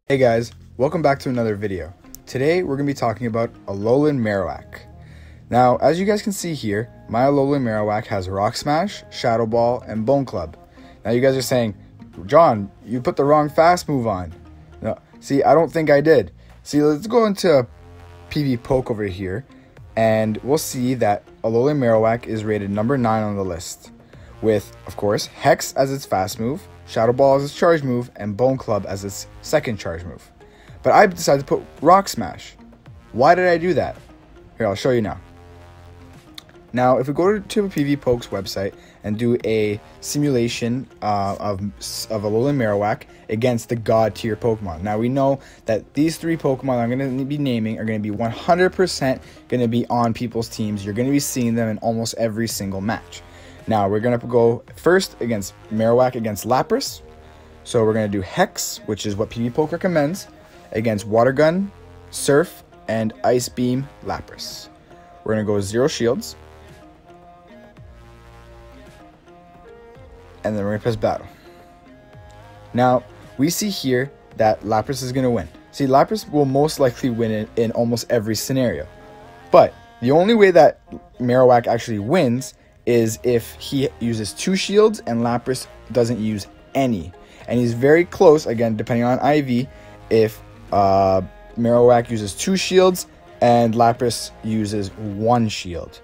Hey guys, welcome back to another video. Today we're going to be talking about Alolan Marowak. Now, as you guys can see here, my Alolan Marowak has Rock Smash, Shadow Ball, and Bone Club. Now you guys are saying, John, you put the wrong fast move on. No, see, I don't think I did. See, let's go into PvPoke over here, and we'll see that Alolan Marowak is rated number 9 on the list, with, of course, Hex as its fast move, Shadow Ball as its charge move, and Bone Club as its second charge move. But I decided to put Rock Smash. Why did I do that? Here, I'll show you now. Now, if we go to PvPoke's website and do a simulation of Alolan Marowak against the God tier Pokemon. Now, we know that these three Pokemon I'm going to be naming are going to be 100% going to be on people's teams. You're going to be seeing them in almost every single match. Now, we're going to go first against Marowak against Lapras. So we're going to do Hex, which is what PvPoke recommends, against Water Gun, Surf, and Ice Beam Lapras. We're going to go 0 shields. And then we're going to press battle. Now, we see here that Lapras is going to win. See, Lapras will most likely win in almost every scenario. But the only way that Marowak actually wins is if he uses 2 shields and Lapras doesn't use any. And he's very close, again, depending on IV, if Marowak uses 2 shields and Lapras uses 1 shield.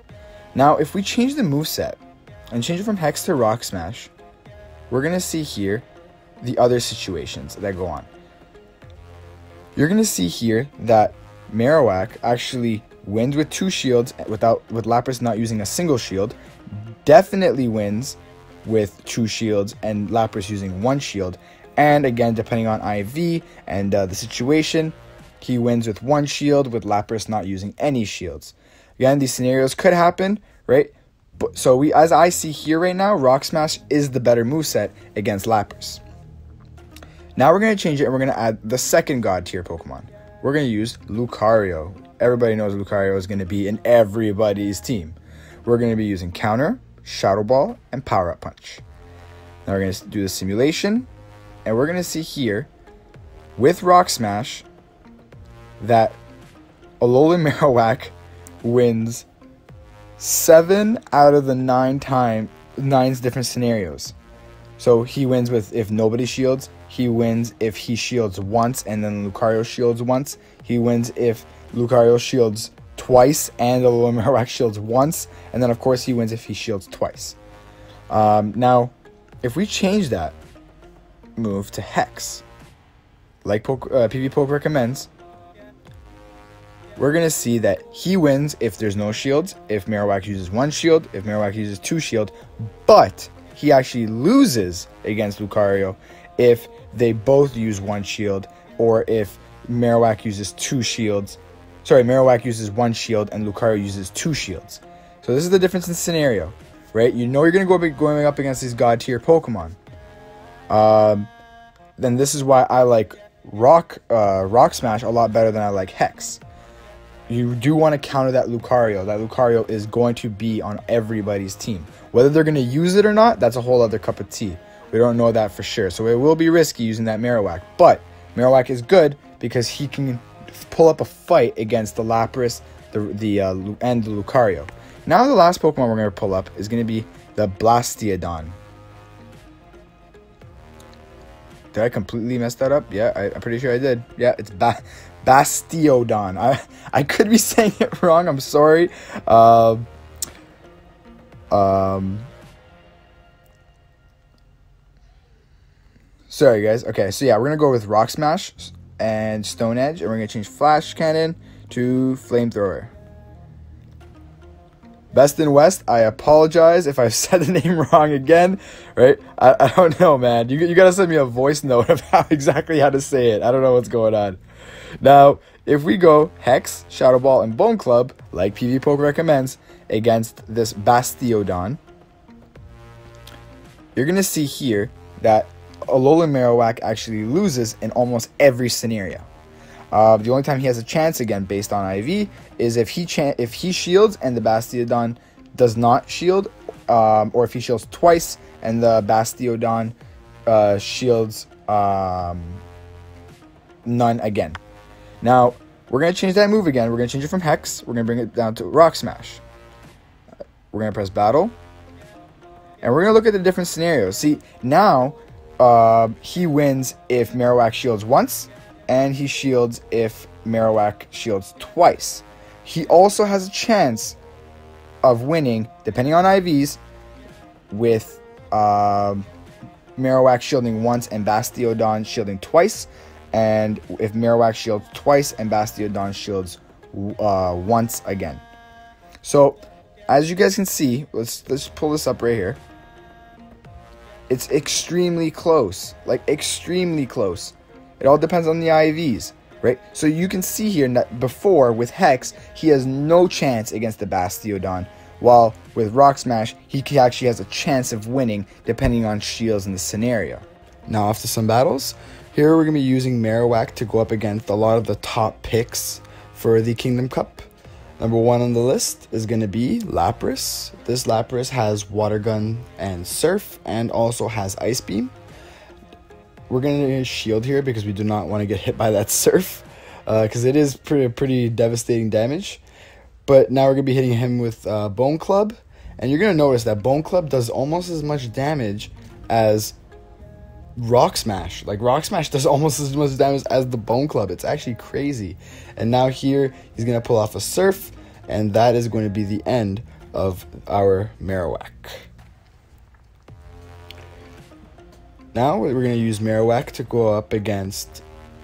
Now, if we change the moveset and change it from Hex to Rock Smash, we're going to see here the other situations that go on. You're going to see here that Marowak actually wins with 2 shields with Lapras not using a single shield, definitely wins with 2 shields and Lapras using 1 shield, and again, depending on IV and the situation, he wins with 1 shield with Lapras not using any shields. Again, these scenarios could happen, right? So as I see here right now, Rock Smash is the better moveset against Lapras. Now we're going to change it and we're going to add the second God tier Pokemon. We're going to use Lucario. Everybody knows Lucario is going to be in everybody's team. We're going to be using Counter, Shadow Ball, and Power Up Punch. Now we're going to do the simulation, and we're going to see here with Rock Smash that Alolan Marowak wins 7 out of the 9 different scenarios. So he wins with if nobody shields, he wins if he shields once and then Lucario shields once, he wins if Lucario shields twice and Alolan Marowak shields once, and then of course he wins if he shields twice. Now, if we change that move to Hex, like PvPoke recommends, we're going to see that he wins if there's no shields, if Marowak uses 1 shield, if Marowak uses 2 shield, but he actually loses against Lucario if they both use 1 shield, or if Marowak uses 2 shields. Sorry, Marowak uses 1 shield and Lucario uses 2 shields. So this is the difference in scenario, right? You know you're going to be going up against these God tier Pokemon. Then this is why I like Rock Smash a lot better than I like Hex. You do want to counter that Lucario. That Lucario is going to be on everybody's team. Whether they're going to use it or not, that's a whole other cup of tea. We don't know that for sure. So it will be risky using that Marowak. But Marowak is good because he can pull up a fight against the Lapras and the Lucario. Now the last Pokemon we're going to pull up is going to be the Blastiodon. Did I completely mess that up? Yeah, I'm pretty sure I did. Yeah, it's Bastiodon. I could be saying it wrong. I'm sorry. Sorry, guys. Okay, so yeah, we're going to go with Rock Smash and Stone Edge, and we're going to change Flash Cannon to Flamethrower. Best in West, I apologize if I've said the name wrong again, right? I don't know, man. You got to send me a voice note of exactly how to say it. I don't know what's going on. Now, if we go Hex, Shadow Ball, and Bone Club, like PvPoke recommends, against this Bastiodon, you're going to see here that Alolan Marowak actually loses in almost every scenario. The only time he has a chance, again, based on IV, is if he shields and the Bastiodon does not shield, or if he shields twice and the Bastiodon shields none again. Now, we're going to change that move again. We're going to change it from Hex. We're going to bring it down to Rock Smash. We're going to press Battle. And we're going to look at the different scenarios. See, now he wins if Marowak shields once. And he shields if Marowak shields twice. He also has a chance of winning, depending on IVs, with Marowak shielding once and Bastiodon shielding twice. And if Marowak shields twice and Bastiodon shields once again. So, as you guys can see, let's pull this up right here. It's extremely close. Like, extremely close. It all depends on the IVs, right? So you can see here that before, with Hex, he has no chance against the Bastiodon. While with Rock Smash, he actually has a chance of winning, depending on shields in the scenario. Now, off to some battles. Here we're going to be using Marowak to go up against a lot of the top picks for the Kingdom Cup. Number 1 on the list is going to be Lapras. This Lapras has Water Gun and Surf, and also has Ice Beam. We're going to shield here because we do not want to get hit by that Surf, because it is pretty devastating damage. But now we're going to be hitting him with Bone Club, and you're going to notice that Bone Club does almost as much damage as Rock Smash. Like, Rock Smash does almost as much damage as the Bone Club. It's actually crazy. And now here, he's going to pull off a Surf, and that is going to be the end of our Marowak. Now, we're going to use Marowak to go up against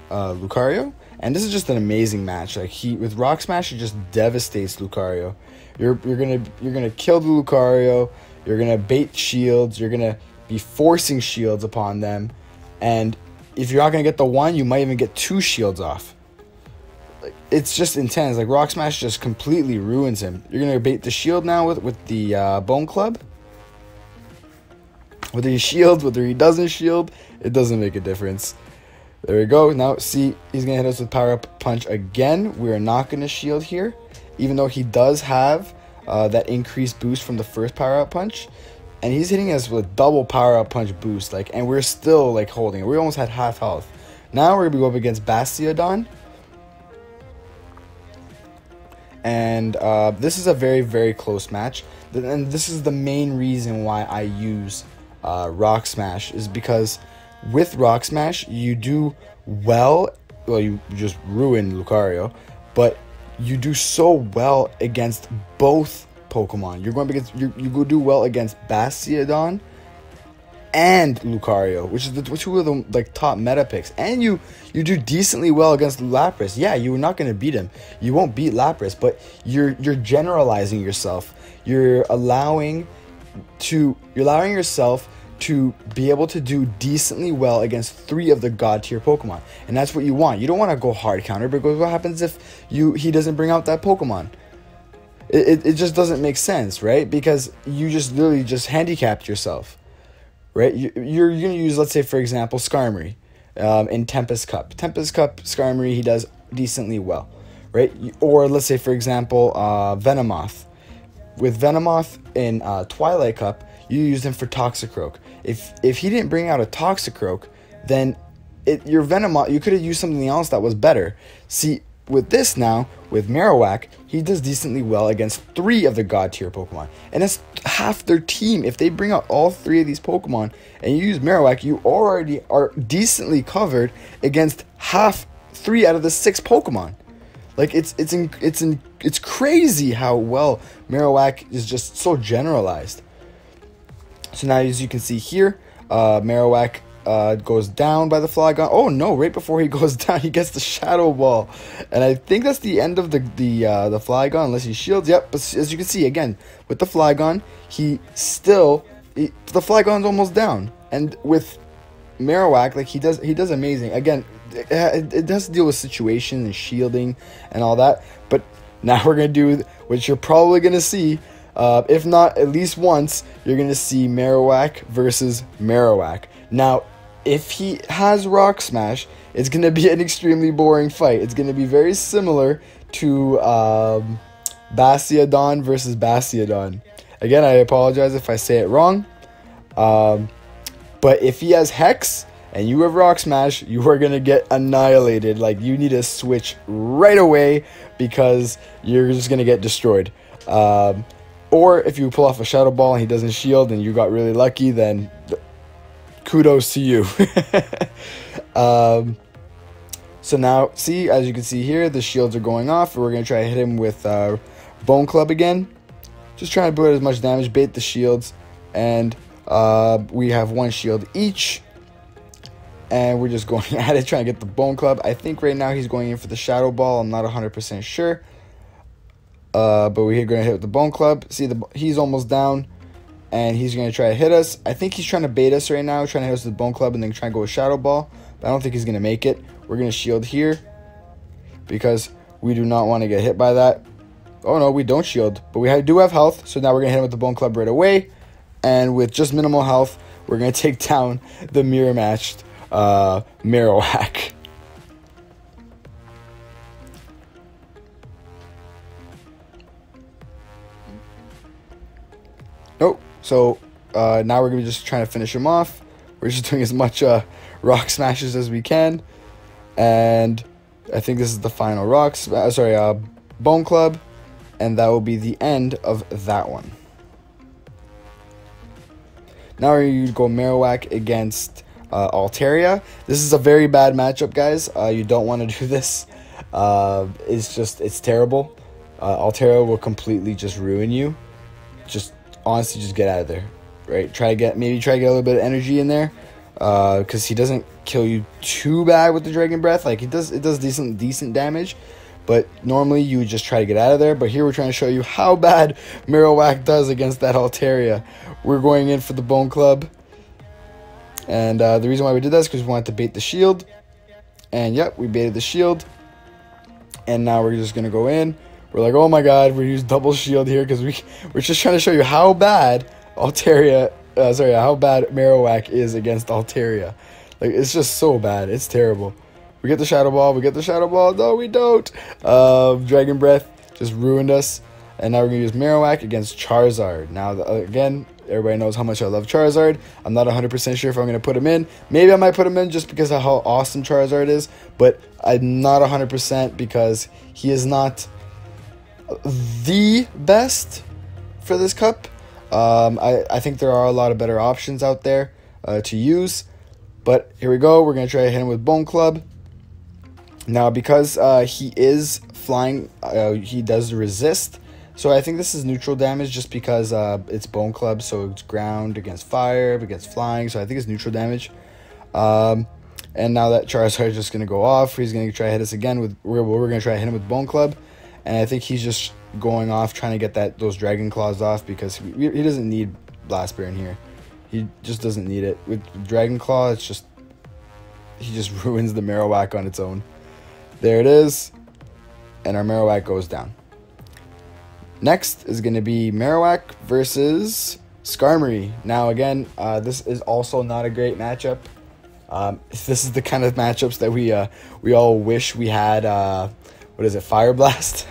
Lucario. And this is just an amazing match. Like, with Rock Smash, he just devastates Lucario. You're gonna kill the Lucario. You're gonna bait shields. You're gonna be forcing shields upon them. And if you're not gonna get the one, you might even get 2 shields off. Like, it's just intense. Like, Rock Smash just completely ruins him. You're gonna bait the shield now with the Bone Club. Whether he shields, whether he doesn't shield, it doesn't make a difference. There we go. Now, see, he's going to hit us with Power Up Punch again. We are not going to shield here, even though he does have that increased boost from the first Power Up Punch. And he's hitting us with double Power Up Punch boost, like, and we're still, like, holding it. We almost had half health. Now we're going to go up against Bastiodon. And this is a very, very close match. And this is the main reason why I use Rock Smash, is because with Rock Smash, you do well, you just ruin Lucario, but you do so well against both Pokemon. You're going against, you go do well against Bastiodon and Lucario, which is the 2 of the, like, top meta picks, and you do decently well against Lapras. Yeah, you're not going to beat him. You won't beat Lapras, but you're generalizing yourself. You're allowing yourself to be able to do decently well against 3 of the god tier Pokemon, and that's what you want. You don't want to go hard counter, because what happens if he doesn't bring out that Pokemon? It just doesn't make sense, right? Because you just literally just handicapped yourself, right? You're gonna use, let's say, for example, Skarmory in Tempest Cup. Tempest Cup Skarmory, he does decently well, right? Or let's say, for example, Venomoth. With Venomoth in Twilight Cup, you used him for Toxicroak. If he didn't bring out a Toxicroak, then your Venomoth, you could have used something else that was better. See, with this now, with Marowak, he does decently well against 3 of the god tier Pokemon, and that's half their team. If they bring out all 3 of these Pokemon and you use Marowak, you already are decently covered against 3 out of the 6 Pokemon. Like, it's crazy how well Marowak is just so generalized. So now, as you can see here, Marowak goes down by the Flygon. Oh no, right before he goes down, he gets the Shadow Ball. And I think that's the end of the Flygon, unless he shields. Yep, but as you can see, again, with the Flygon, the Flygon's almost down. And with Marowak, like, he does amazing. Again, it has to deal with situation and shielding and all that. But now we're going to do, which you're probably going to see, if not at least once, you're going to see Marowak versus Marowak. Now, if he has Rock Smash, it's going to be an extremely boring fight. It's going to be very similar to Bastiodon versus Bastiodon. Again, I apologize if I say it wrong. But if he has Hex and you have Rock Smash, you are going to get annihilated. Like, you need to switch right away because you're just going to get destroyed. Or if you pull off a Shadow Ball and he doesn't shield and you got really lucky, then kudos to you. So now, see, as you can see here, the shields are going off. We're going to try to hit him with Bone Club again. Just trying to put as much damage, bait the shields. And we have one shield each. And we're just going at it, trying to get the Bone Club. I think right now he's going in for the Shadow Ball. I'm not 100% sure. But we're going to hit with the Bone Club. See, he's almost down. And he's going to try to hit us. I think he's trying to bait us right now, trying to hit us with the Bone Club and then try and go with Shadow Ball. But I don't think he's going to make it. We're going to shield here because we do not want to get hit by that. Oh, no, we don't shield. But we do have health, so now we're going to hit him with the Bone Club right away. And with just minimal health, we're going to take down the mirror-matched Marowak. Nope. So now we're going to be just trying to finish him off. We're just doing as much Rock Smashes as we can. And I think this is the final Bone Club. And that will be the end of that one. Now we're going to go Marowak against Altaria. This is a very bad matchup, guys. You don't want to do this. It's terrible. Altaria will completely just ruin you. Honestly, just get out of there. Right? Maybe try to get a little bit of energy in there. Because he doesn't kill you too bad with the Dragon Breath. Like, it does decent damage. But normally you would just try to get out of there. But here we're trying to show you how bad Marowak does against that Altaria. We're going in for the Bone Club. And the reason why we did that is because we wanted to bait the shield. And yep, we baited the shield. And now we're just going to go in. We're like, oh my god, we use double shield here because we're just trying to show you how bad how bad Marowak is against Altaria. Like, it's just so bad. It's terrible. We get the Shadow Ball. No, we don't. Dragon Breath just ruined us. And now we're going to use Marowak against Charizard. Now, again, everybody knows how much I love Charizard. I'm not 100% sure if I'm going to put him in. Maybe I might put him in just because of how awesome Charizard is. But I'm not 100% because he is not the best for this cup. I think there are a lot of better options out there to use. But here we go. We're going to try to hit him with Bone Club. Now, because he is flying, he does resist. So I think this is neutral damage just because it's Bone Club. So it's ground against fire, against flying. So I think it's neutral damage. And now that Charizard is just going to go off, he's going to try to hit us again. We're going to try to hit him with Bone Club. And I think he's just going off, trying to get those Dragon Claws off because he doesn't need Blast Burn here. He just doesn't need it. With Dragon Claw, he just ruins the Marowak on its own. There it is. And our Marowak goes down. Next is going to be Marowak versus Skarmory. Now, again, this is also not a great matchup. This is the kind of matchups that we all wish we had. What is it? Fire Blast.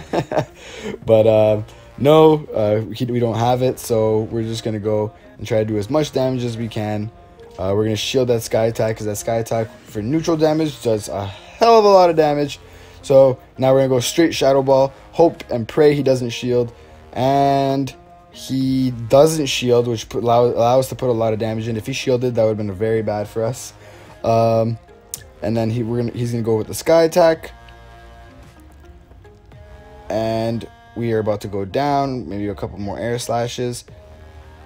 But no, we don't have it. So we're just going to go and try to do as much damage as we can. We're going to shield that Sky Attack because that Sky Attack for neutral damage does a hell of a lot of damage. So now we're going to go straight Shadow Ball. Hope and pray he doesn't shield. And he doesn't shield, which allow us to put a lot of damage in. If he shielded, that would have been very bad for us. And then he's going to go with the Sky Attack. And we are about to go down. Maybe a couple more air slashes.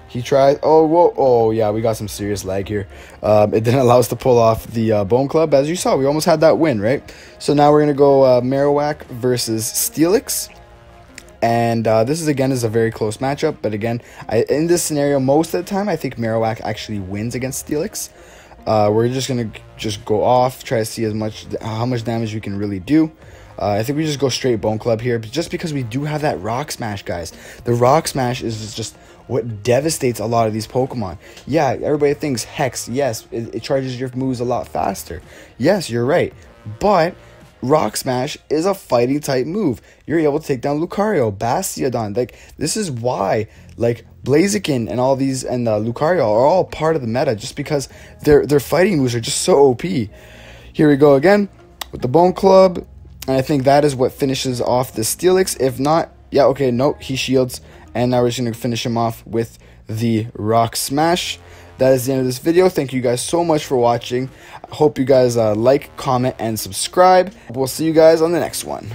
He tried. Oh, whoa. Oh, yeah. We got some serious lag here. It didn't allow us to pull off the Bone Club. As you saw, we almost had that win, right? So now we're going to go Marowak versus Steelix. And this is a very close matchup. But again, in this scenario, most of the time, I think Marowak actually wins against Steelix. We're just going to go off, try to see how much damage we can really do. I think we just go straight Bone Club here, just because we do have that Rock Smash, guys. The Rock Smash is just what devastates a lot of these Pokemon. Yeah, everybody thinks Hex, yes, it charges your moves a lot faster. Yes, you're right. But Rock Smash is a fighting type move. You're able to take down Lucario, Bastiodon. Like, this is why, like, Blaziken and all these and Lucario are all part of the meta, just because their fighting moves are just so OP. Here we go again with the Bone Club, and I think that is what finishes off the Steelix. If not, yeah, okay, no, he shields, and now we're just going to finish him off with the Rock Smash. That is the end of this video. Thank you guys so much for watching. I hope you guys like, comment, and subscribe. We'll see you guys on the next one.